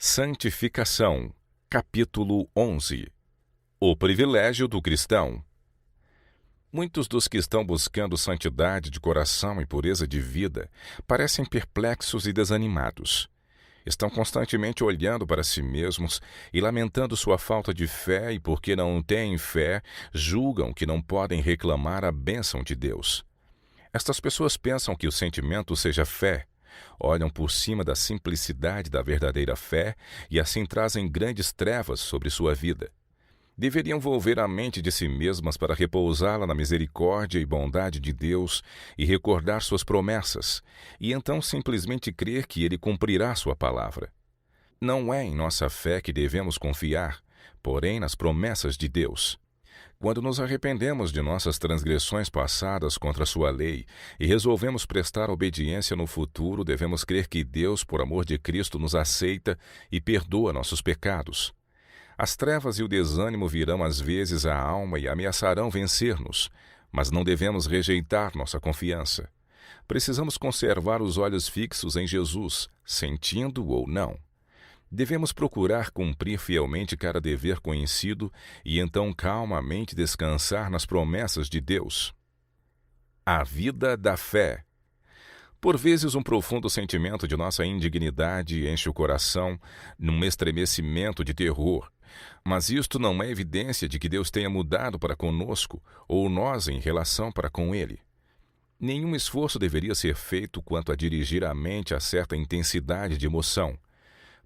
Santificação, capítulo 11. O privilégio do cristão. Muitos dos que estão buscando santidade de coração e pureza de vida parecem perplexos e desanimados. Estão constantemente olhando para si mesmos e lamentando sua falta de fé, e porque não têm fé, julgam que não podem reclamar a bênção de Deus. Estas pessoas pensam que o sentimento seja fé, olham por cima da simplicidade da verdadeira fé e assim trazem grandes trevas sobre sua vida. Deveriam volver a mente de si mesmas para repousá-la na misericórdia e bondade de Deus e recordar suas promessas, e então simplesmente crer que Ele cumprirá sua palavra. Não é em nossa fé que devemos confiar, porém nas promessas de Deus. Quando nos arrependemos de nossas transgressões passadas contra sua lei e resolvemos prestar obediência no futuro, devemos crer que Deus, por amor de Cristo, nos aceita e perdoa nossos pecados. As trevas e o desânimo virão às vezes à alma e ameaçarão vencer-nos, mas não devemos rejeitar nossa confiança. Precisamos conservar os olhos fixos em Jesus, sentindo ou não. Devemos procurar cumprir fielmente cada dever conhecido e então calmamente descansar nas promessas de Deus. A vida da fé. Por vezes, um profundo sentimento de nossa indignidade enche o coração num estremecimento de terror. Mas isto não é evidência de que Deus tenha mudado para conosco ou nós em relação para com Ele. Nenhum esforço deveria ser feito quanto a dirigir a mente a certa intensidade de emoção.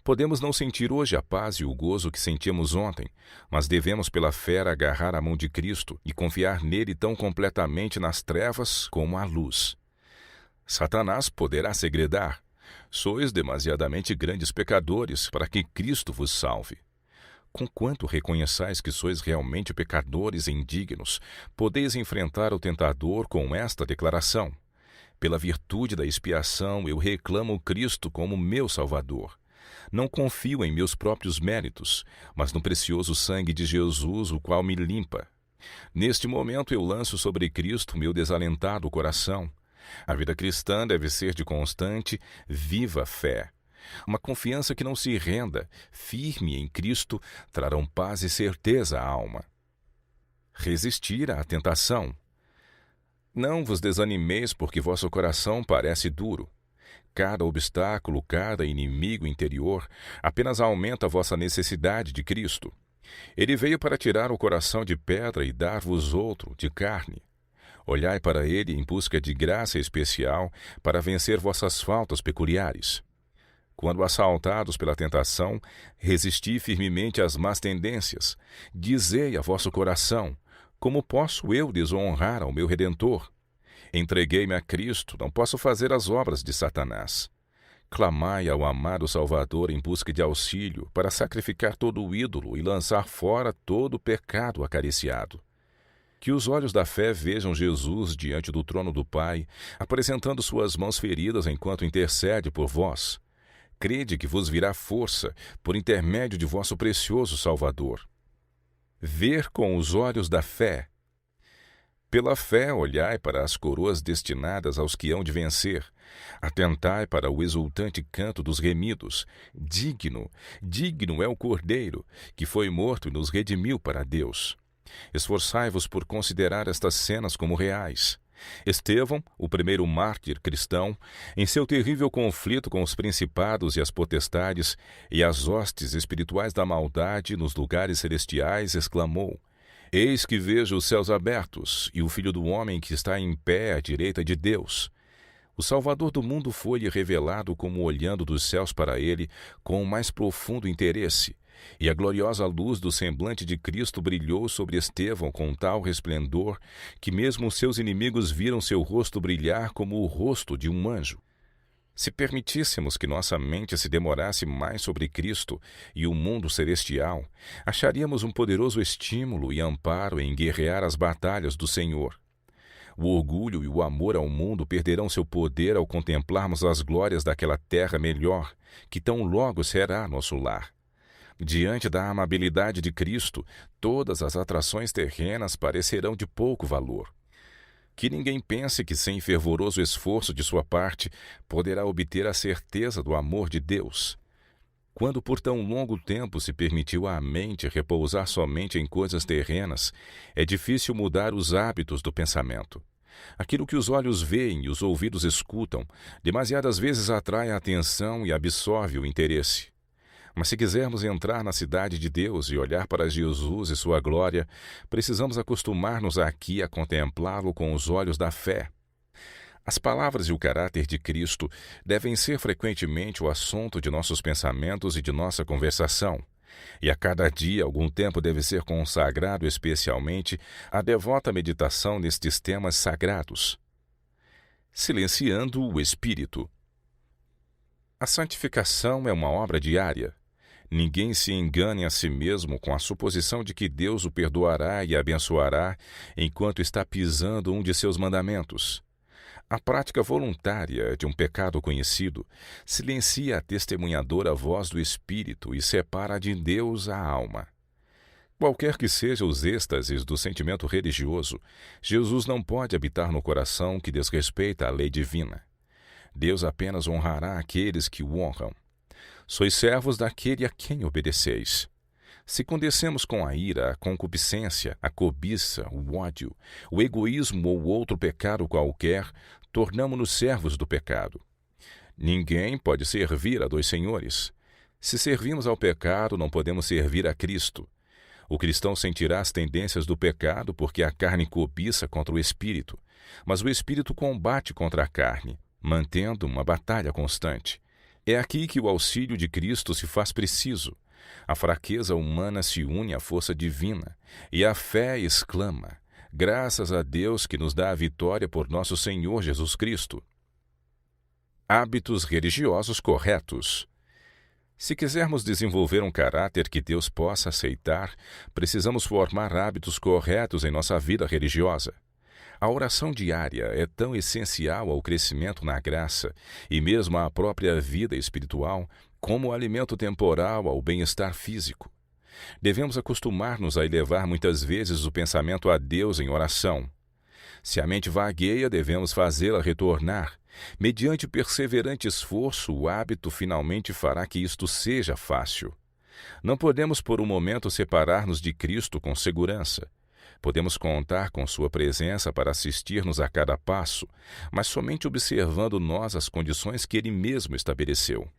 Podemos não sentir hoje a paz e o gozo que sentimos ontem, mas devemos pela fé agarrar a mão de Cristo e confiar nele tão completamente nas trevas como à luz. Satanás poderá segredar: sois demasiadamente grandes pecadores para que Cristo vos salve. Conquanto reconheçais que sois realmente pecadores e indignos, podeis enfrentar o tentador com esta declaração: pela virtude da expiação eu reclamo Cristo como meu Salvador. Não confio em meus próprios méritos, mas no precioso sangue de Jesus, o qual me limpa. Neste momento eu lanço sobre Cristo meu desalentado coração. A vida cristã deve ser de constante, viva fé. Uma confiança que não se renda, firme em Cristo, trarão paz e certeza à alma. Resistir à tentação. Não vos desanimeis porque vosso coração parece duro. Cada obstáculo, cada inimigo interior, apenas aumenta a vossa necessidade de Cristo. Ele veio para tirar o coração de pedra e dar-vos outro, de carne. Olhai para ele em busca de graça especial para vencer vossas faltas peculiares. Quando assaltados pela tentação, resisti firmemente às más tendências. Dizei a vosso coração: como posso eu desonrar ao meu Redentor? Entreguei-me a Cristo, não posso fazer as obras de Satanás. Clamai ao amado Salvador em busca de auxílio para sacrificar todo o ídolo e lançar fora todo o pecado acariciado. Que os olhos da fé vejam Jesus diante do trono do Pai, apresentando suas mãos feridas enquanto intercede por vós. Crede que vos virá força por intermédio de vosso precioso Salvador. Ver com os olhos da fé. Pela fé olhai para as coroas destinadas aos que hão de vencer. Atentai para o exultante canto dos remidos. Digno, digno é o Cordeiro, que foi morto e nos redimiu para Deus. Esforçai-vos por considerar estas cenas como reais. Estevão, o primeiro mártir cristão, em seu terrível conflito com os principados e as potestades e as hostes espirituais da maldade nos lugares celestiais, exclamou: eis que vejo os céus abertos e o Filho do Homem que está em pé à direita de Deus. O Salvador do mundo foi-lhe revelado como olhando dos céus para ele com o mais profundo interesse, e a gloriosa luz do semblante de Cristo brilhou sobre Estevão com tal resplendor que mesmo os seus inimigos viram seu rosto brilhar como o rosto de um anjo. Se permitíssemos que nossa mente se demorasse mais sobre Cristo e o mundo celestial, acharíamos um poderoso estímulo e amparo em guerrear as batalhas do Senhor. O orgulho e o amor ao mundo perderão seu poder ao contemplarmos as glórias daquela terra melhor, que tão logo será nosso lar. Diante da amabilidade de Cristo, todas as atrações terrenas parecerão de pouco valor. Que ninguém pense que, sem fervoroso esforço de sua parte, poderá obter a certeza do amor de Deus. Quando por tão longo tempo se permitiu à mente repousar somente em coisas terrenas, é difícil mudar os hábitos do pensamento. Aquilo que os olhos veem e os ouvidos escutam, demasiadas vezes atrai a atenção e absorve o interesse. Mas se quisermos entrar na cidade de Deus e olhar para Jesus e sua glória, precisamos acostumar-nos aqui a contemplá-lo com os olhos da fé. As palavras e o caráter de Cristo devem ser frequentemente o assunto de nossos pensamentos e de nossa conversação. E a cada dia, algum tempo deve ser consagrado especialmente à devota meditação nestes temas sagrados. Silenciando o Espírito. A santificação é uma obra diária. Ninguém se engane a si mesmo com a suposição de que Deus o perdoará e abençoará enquanto está pisando um de seus mandamentos. A prática voluntária de um pecado conhecido silencia a testemunhadora voz do Espírito e separa de Deus a alma. Qualquer que sejam os êxtases do sentimento religioso, Jesus não pode habitar no coração que desrespeita a lei divina. Deus apenas honrará aqueles que o honram. Sois servos daquele a quem obedeceis. Se condescemos com a ira, a concupiscência, a cobiça, o ódio, o egoísmo ou outro pecado qualquer, tornamo-nos servos do pecado. Ninguém pode servir a dois senhores. Se servimos ao pecado, não podemos servir a Cristo. O cristão sentirá as tendências do pecado porque a carne cobiça contra o espírito, mas o espírito combate contra a carne, mantendo uma batalha constante. É aqui que o auxílio de Cristo se faz preciso. A fraqueza humana se une à força divina, e a fé exclama: graças a Deus que nos dá a vitória por nosso Senhor Jesus Cristo. Hábitos religiosos corretos. Se quisermos desenvolver um caráter que Deus possa aceitar, precisamos formar hábitos corretos em nossa vida religiosa. A oração diária é tão essencial ao crescimento na graça e mesmo à própria vida espiritual, como o alimento temporal ao bem-estar físico. Devemos acostumar-nos a elevar muitas vezes o pensamento a Deus em oração. Se a mente vagueia, devemos fazê-la retornar. Mediante perseverante esforço, o hábito finalmente fará que isto seja fácil. Não podemos por um momento separar-nos de Cristo com segurança. Podemos contar com sua presença para assistir-nos a cada passo, mas somente observando nós as condições que Ele mesmo estabeleceu.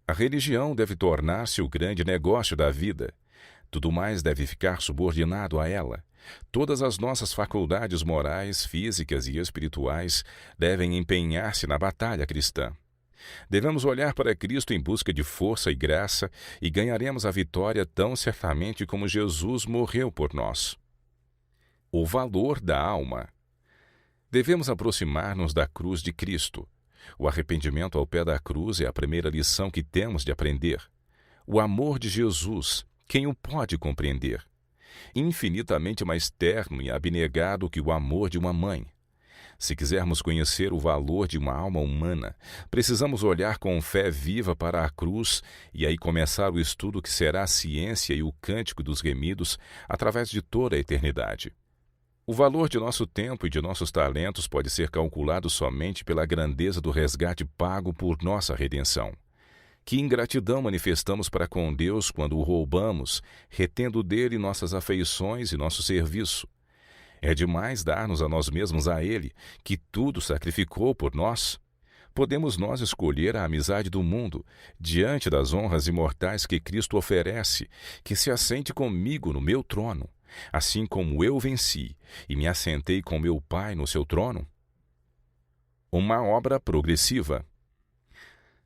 A religião deve tornar-se o grande negócio da vida. Tudo mais deve ficar subordinado a ela. Todas as nossas faculdades morais, físicas e espirituais devem empenhar-se na batalha cristã. Devemos olhar para Cristo em busca de força e graça e ganharemos a vitória tão certamente como Jesus morreu por nós. O valor da alma. Devemos aproximar-nos da cruz de Cristo. O arrependimento ao pé da cruz é a primeira lição que temos de aprender. O amor de Jesus, quem o pode compreender? Infinitamente mais terno e abnegado que o amor de uma mãe. Se quisermos conhecer o valor de uma alma humana, precisamos olhar com fé viva para a cruz e aí começar o estudo que será a ciência e o cântico dos remidos através de toda a eternidade. O valor de nosso tempo e de nossos talentos pode ser calculado somente pela grandeza do resgate pago por nossa redenção. Que ingratidão manifestamos para com Deus quando o roubamos, retendo dele nossas afeições e nosso serviço. É demais dar-nos a nós mesmos a Ele, que tudo sacrificou por nós? Podemos nós escolher a amizade do mundo, diante das honras imortais que Cristo oferece, que se assente comigo no meu trono, assim como eu venci e me assentei com meu Pai no seu trono? Uma obra progressiva.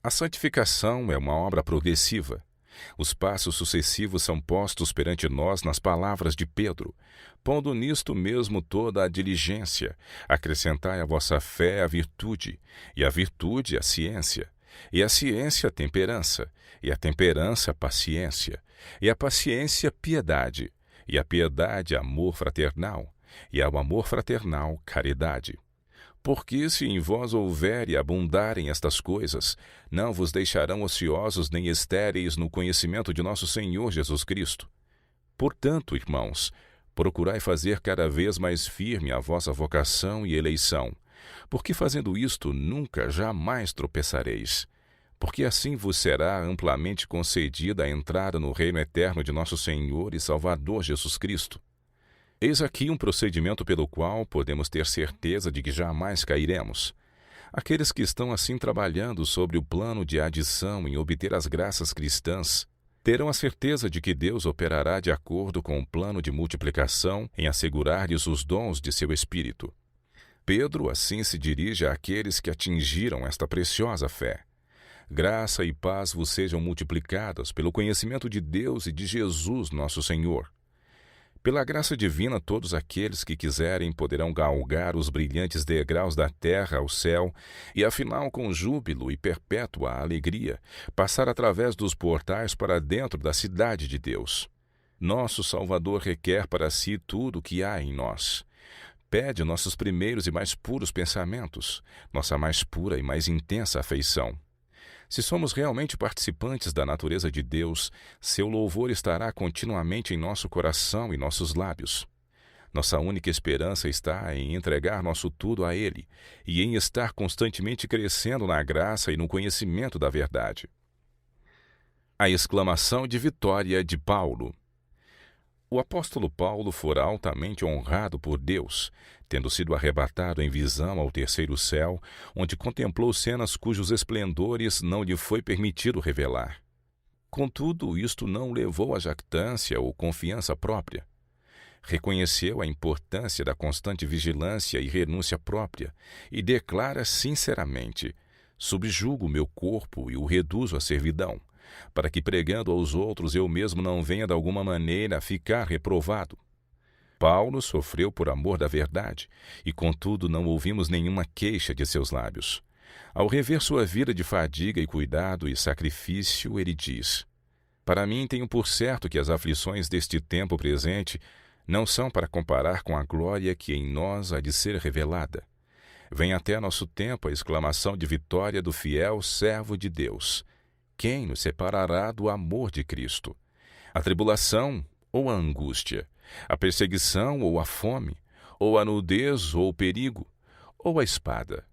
A santificação é uma obra progressiva. Os passos sucessivos são postos perante nós nas palavras de Pedro. Pondo nisto mesmo toda a diligência, acrescentai à vossa fé a virtude, e a virtude a ciência, e a ciência a temperança, e a temperança a paciência, e a paciência piedade, e a piedade amor fraternal, e ao amor fraternal caridade. Porque se em vós houver e abundarem estas coisas, não vos deixarão ociosos nem estéreis no conhecimento de nosso Senhor Jesus Cristo. Portanto, irmãos, procurai fazer cada vez mais firme a vossa vocação e eleição, porque fazendo isto nunca jamais tropeçareis. porque assim vos será amplamente concedida a entrada no reino eterno de nosso Senhor e Salvador Jesus Cristo. Eis aqui um procedimento pelo qual podemos ter certeza de que jamais cairemos. Aqueles que estão assim trabalhando sobre o plano de adição em obter as graças cristãs, terão a certeza de que Deus operará de acordo com o plano de multiplicação em assegurar-lhes os dons de seu Espírito. Pedro assim se dirige àqueles que atingiram esta preciosa fé. Graça e paz vos sejam multiplicadas pelo conhecimento de Deus e de Jesus nosso Senhor. Pela graça divina, todos aqueles que quiserem poderão galgar os brilhantes degraus da terra ao céu e, afinal, com júbilo e perpétua alegria, passar através dos portais para dentro da cidade de Deus. Nosso Salvador requer para si tudo o que há em nós. Pede nossos primeiros e mais puros pensamentos, nossa mais pura e mais intensa afeição. Se somos realmente participantes da natureza de Deus, seu louvor estará continuamente em nosso coração e nossos lábios. Nossa única esperança está em entregar nosso tudo a Ele e em estar constantemente crescendo na graça e no conhecimento da verdade. A exclamação de vitória de Paulo. O apóstolo Paulo fora altamente honrado por Deus, tendo sido arrebatado em visão ao terceiro céu, onde contemplou cenas cujos esplendores não lhe foi permitido revelar. Contudo, isto não o levou à jactância ou confiança própria. Reconheceu a importância da constante vigilância e renúncia própria e declara sinceramente: subjugo o meu corpo e o reduzo à servidão, para que, pregando aos outros, eu mesmo não venha de alguma maneira a ficar reprovado. Paulo sofreu por amor da verdade, e contudo não ouvimos nenhuma queixa de seus lábios. Ao rever sua vida de fadiga e cuidado e sacrifício, ele diz: para mim tenho por certo que as aflições deste tempo presente não são para comparar com a glória que em nós há de ser revelada. Vem até nosso tempo a exclamação de vitória do fiel servo de Deus: quem nos separará do amor de Cristo? A tribulação ou a angústia? A perseguição ou a fome? Ou a nudez ou o perigo? Ou a espada?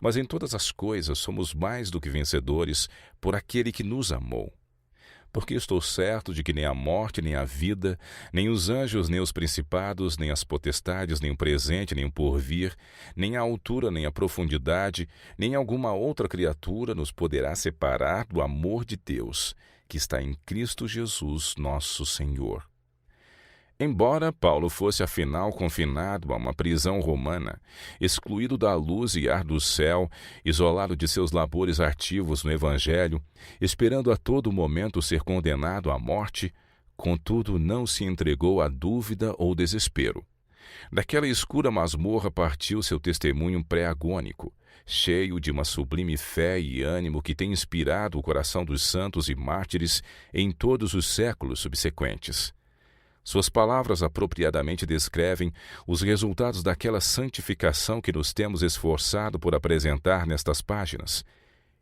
Mas em todas as coisas somos mais do que vencedores por aquele que nos amou. Porque estou certo de que nem a morte, nem a vida, nem os anjos, nem os principados, nem as potestades, nem o presente, nem o porvir, nem a altura, nem a profundidade, nem alguma outra criatura nos poderá separar do amor de Deus, que está em Cristo Jesus, nosso Senhor. Embora Paulo fosse afinal confinado a uma prisão romana, excluído da luz e ar do céu, isolado de seus labores ativos no Evangelho, esperando a todo momento ser condenado à morte, contudo não se entregou à dúvida ou desespero. Daquela escura masmorra partiu seu testemunho pré-agônico, cheio de uma sublime fé e ânimo que tem inspirado o coração dos santos e mártires em todos os séculos subsequentes. Suas palavras apropriadamente descrevem os resultados daquela santificação que nos temos esforçado por apresentar nestas páginas.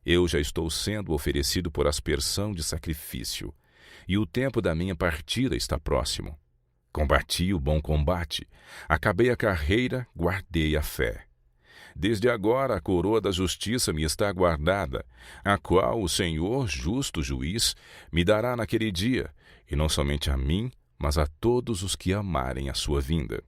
Eu já estou sendo oferecido por aspersão de sacrifício, e o tempo da minha partida está próximo. Combati o bom combate, acabei a carreira, guardei a fé. Desde agora a coroa da justiça me está guardada, a qual o Senhor, justo juiz, me dará naquele dia, e não somente a mim, mas a todos os que amarem a sua vinda.